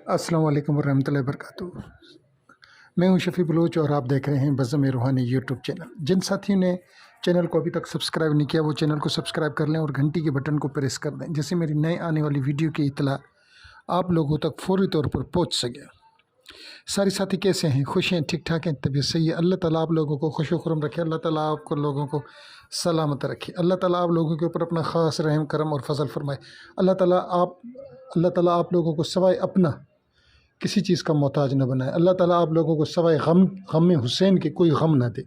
अस्सलाम वालेकुम वरहमतुल्लाहि वबरकातुहू। मैं हूं शफ़ी बलोच और आप देख रहे हैं बज़्ज़-ए रूहानी यूट्यूब चैनल। जिन साथियों ने चैनल को अभी तक सब्सक्राइब नहीं किया वो चैनल को सब्सक्राइब कर लें और घंटी के बटन को प्रेस कर दें, जिससे मेरी नए आने वाली वीडियो की इत्तला आप लोगों तक फ़ौरी तौर पर पहुँच सके। सारे साथी कैसे हैं? खुश हैं? ठीक ठाक हैं? तबीयत सही है? अल्लाह ताला आप लोगों को खुश व खुर्रम रखे। अल्लाह ताला आपको लोगों को सलामत रखे। अल्लाह ताला आप लोगों के ऊपर अपना ख़ास रहम करम और फजल फरमाए। अल्लाह ताला आप लोगों को सवाए अपना किसी चीज़ का मोहताज न बनाए। अल्लाह ताला आप लोगों को सवाए गम हुसैन के कोई गम न दे।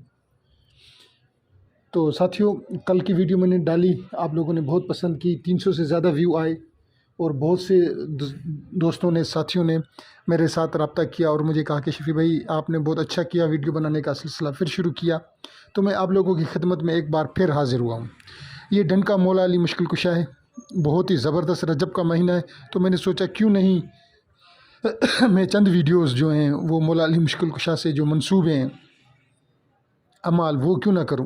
तो साथियों, कल की वीडियो मैंने डाली, आप लोगों ने बहुत पसंद की, 300 से ज़्यादा व्यू आए और बहुत से दोस्तों ने, साथियों ने मेरे साथ रब्ता किया और मुझे कहा कि शफ़ी भाई आपने बहुत अच्छा किया, वीडियो बनाने का सिलसिला फिर शुरू किया। तो मैं आप लोगों की खिदमत में एक बार फिर हाज़िर हुआ हूँ। ये डंका मौला अली मुश्किल कुशा है, बहुत ही ज़बरदस्त रजब का महीना है, तो मैंने सोचा क्यों नहीं मैं चंद वीडियोस जो हैं वो मौला अली मुश्किल कुशा से जो मंसूबे हैं अमाल वो क्यों ना करूं।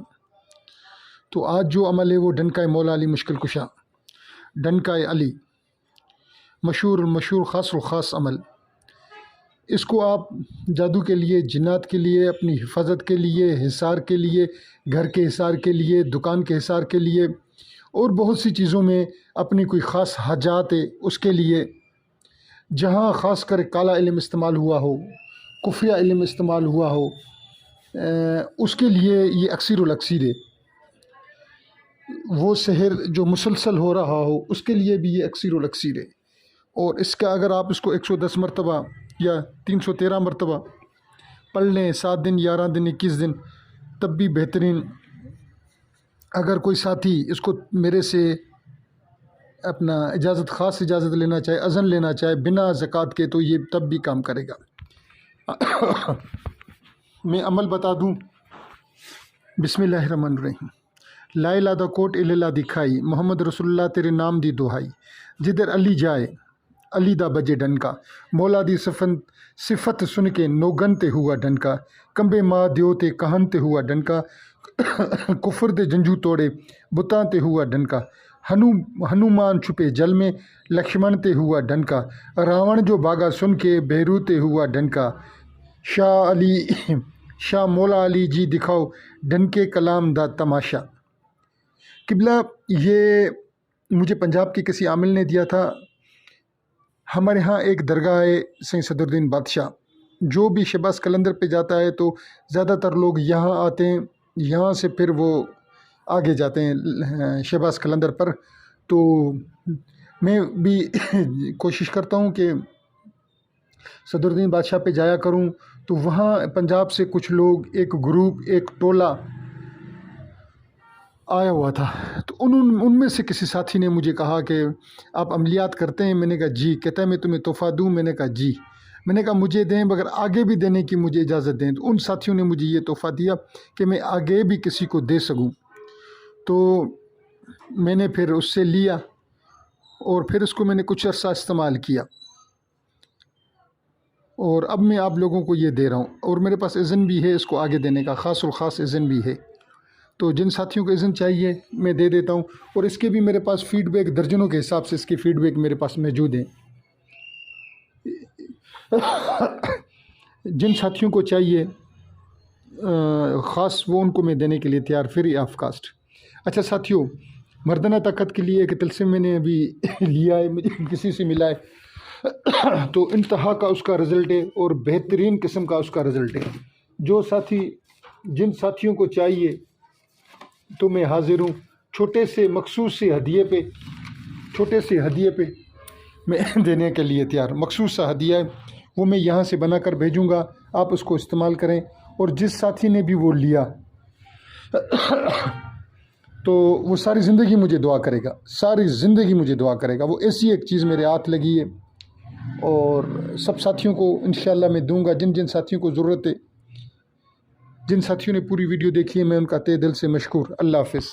तो आज जो अमल है वो डंका मौला अली मुश्किल कुशा, डंका अली, मशहूर ख़ास अमल। इसको आप जादू के लिए, जिन्नात के लिए, अपनी हिफाजत के लिए, हिसार के लिए, घर के हिसार के लिए, दुकान के हिसार के लिए और बहुत सी चीज़ों में अपनी कोई ख़ास हाजात है उसके लिए, जहाँ ख़ास कर काला इल्म इस्तेमाल हुआ हो, कुफ्रिया इल्म इस्तेमाल हुआ हो, उसके लिए ये अक्सर है। वो सहर जो मुसलसल हो रहा हो उसके लिए भी ये अक्सर है। और इसका अगर आप इसको 110 मरतबा या 313 मरतबा पढ़ लें, 7 दिन, 11 दिन, 21 दिन, तब भी बेहतरीन। अगर कोई साथी इसको मेरे से अपना ख़ास इजाज़त लेना चाहे, अज़न लेना चाहे बिना ज़कात के, तो ये तब भी काम करेगा। मैं अमल बता दूं। बिस्मिल्लाहिर्रहमानिर्रहीम। ला इलाहा दा कोट इल्ला दिखाई, मोहम्मद रसूलुल्लाह तेरे नाम दी दुहाई, जिधर अली जाए अली दा बजे डनका, मौला दी सिफत सुन के नौगन ते हुआ डनका, कंबे माँ दियो ते कहन ते हुआ डनका, कुफर दे जंजू तोड़े बुतां ते हुआ डनका, हनुमान छुपे जल में लक्ष्मण ते हुआ डनका, रावण जो भागा सुन के बेरू ते हुआ डनका, शाह मौला अली जी दिखाओ डनके कलाम दा तमाशा। किबला ये मुझे पंजाब के किसी आमिल ने दिया था। हमारे यहाँ एक दरगाह है सैयद सदरुद्दीन बादशाह, जो भी शहबाज कलंदर पे जाता है तो ज़्यादातर लोग यहाँ आते हैं, यहाँ से फिर वो आगे जाते हैं शहबाज कलंदर पर। तो मैं भी कोशिश करता हूँ कि सदरुद्दीन बादशाह पे जाया करूँ। तो वहाँ पंजाब से कुछ लोग, एक ग्रुप, एक टोला आया हुआ था। तो उनमें से किसी साथी ने मुझे कहा कि आप अमलियात करते हैं? मैंने कहा जी। कहता है मैं तुम्हें तोहफ़ा दूँ? मैंने कहा जी। मैंने कहा मुझे दें, मगर आगे भी देने की मुझे इजाज़त दें। तो उन साथियों ने मुझे ये तोहफ़ा दिया कि मैं आगे भी किसी को दे सकूँ। तो मैंने फिर उससे लिया और फिर उसको मैंने कुछ अर्सा इस्तेमाल किया और अब मैं आप लोगों को ये दे रहा हूँ। और मेरे पास इज़्न भी है इसको आगे देने का, ख़ास इज़्न भी है। तो जिन साथियों को इज़्न चाहिए मैं दे देता हूँ। और इसके भी मेरे पास फ़ीडबैक दर्जनों के हिसाब से इसके फ़ीडबैक मेरे पास मौजूद हैं। जिन साथियों को चाहिए ख़ास वो उनको मैं देने के लिए तैयार, फ्री ऑफ कास्ट। अच्छा साथियों, मर्दाना ताकत के लिए एक तिलस्म मैंने अभी लिया है, मुझे किसी से मिला है। तो इंतहा का उसका रिज़ल्ट है और बेहतरीन किस्म का उसका रिज़ल्ट है। जो साथी, जिन साथियों को चाहिए तो मैं हाज़िर हूँ। छोटे से मखसूस से हदिये पे मैं देने के लिए तैयार। मखसूस सा हदिया है वो मैं यहाँ से बना कर भेजूँगा, आप उसको इस्तेमाल करें। और जिस साथी ने भी वो लिया तो वो सारी ज़िंदगी मुझे दुआ करेगा, सारी ज़िंदगी मुझे दुआ करेगा। वो ऐसी एक चीज़ मेरे हाथ लगी है और सब साथियों को इंशाअल्लाह मैं दूंगा, जिन जिन साथियों को ज़रूरत है। जिन साथियों ने पूरी वीडियो देखी है मैं उनका तहे दिल से मशकूर। अल्लाह हाफ़िज़।